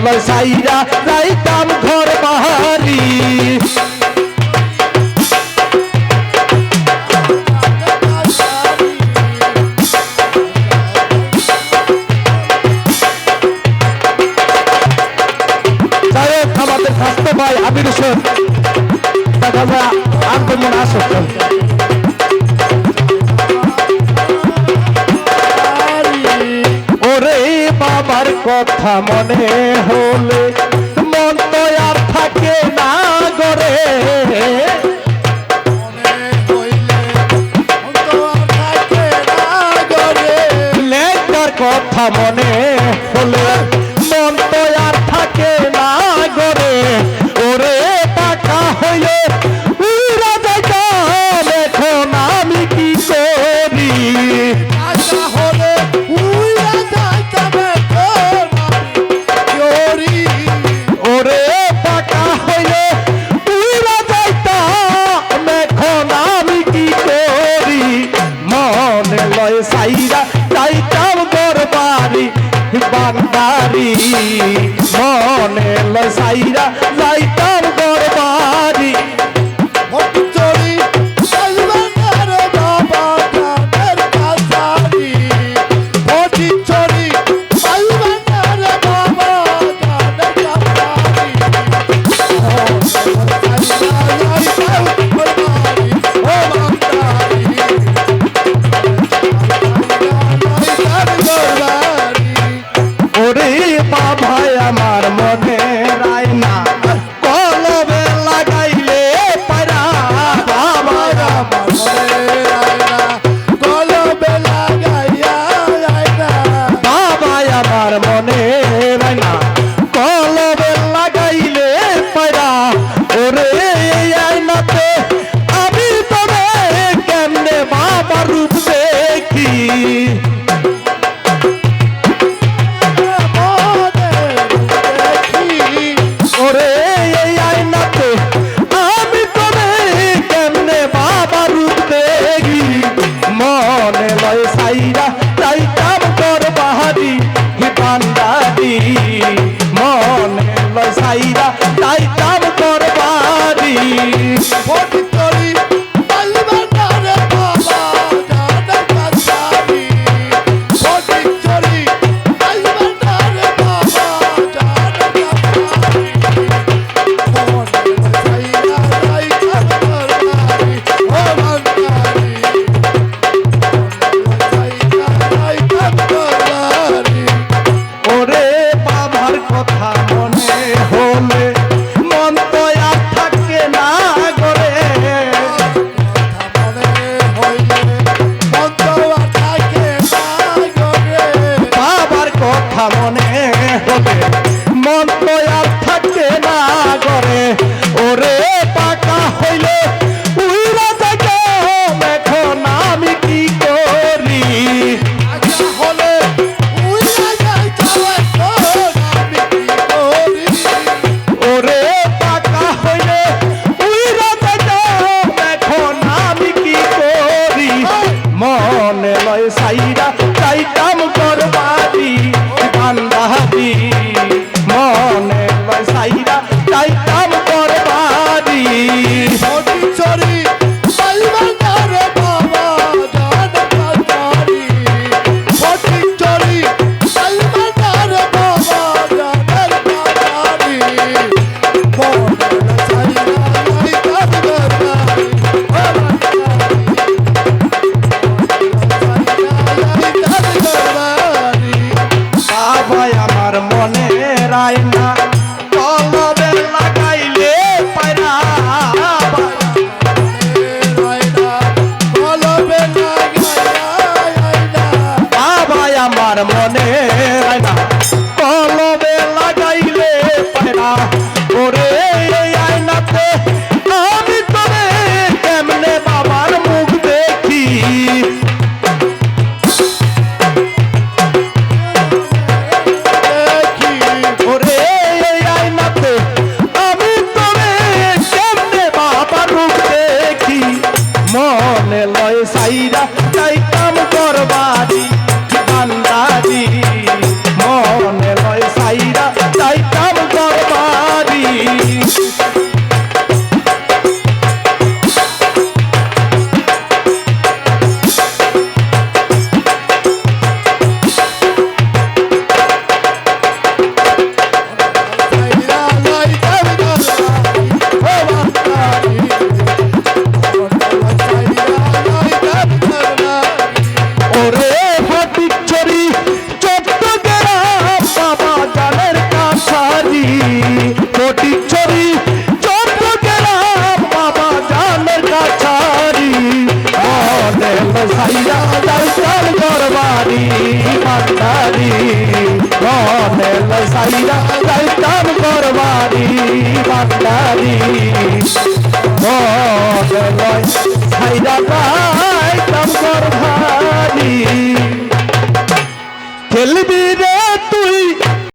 লয় সাইরা যাইতাম ঘর বাহারি যাই হোক আমাদের স্বাস্থ্য ভাই আমির হোসেন দেখা যায় আন্দোলন আসক্ত বাবার কথা মনে হলে মন তো আর থাকে না গরে লেখার কথা মনে হলে মন তো আর থাকে না গরে ওরে টাকা হইলে উড়া যাইতাম এখন আমি কি করি সাইরা যাইতাম দরবারি বান্দারি মনে লয় সাইরা যাইতাম দরবারি আমার মনে রায়না কলবে লাগাইলে পারা কলবে লাগাইয়া বাবা আমার মনে রায়না কলবে লাগাইলে পারা ওরে আয়নাতে আমি তবে কেমনে বাবার রূপ দেখি সাইরা যাইতাম তোর বাহারি বান্দারি মনে লয় সাইরা যাইতাম তোর বাহারি কথা মনে হলে মন তো আর থাকে না গরে বাবার কথা মনে হলে মন তো আর থাকে না গরে ওরে টাকা হইলে উইরা থাকে এখন আমি কি করি মনে লয় সাইরা যাইতাম দরবারি বান্দারি মনে লয় সাইরা যাইতাম দরবারি আমার মনে রায়না কলবে লাগাইলে পায়রা বাবা আমার মনে রায়না কলবে লাগাইলে পায়রা ওরে আয়নাতে আমি তোরে কেমনে বাবার মুখ দেখি ওরে লয় সাইরা যাইতাম করবারি বান্দারি মনে লয় সাইরা যাইতাম করবারি খেলবি রে তুই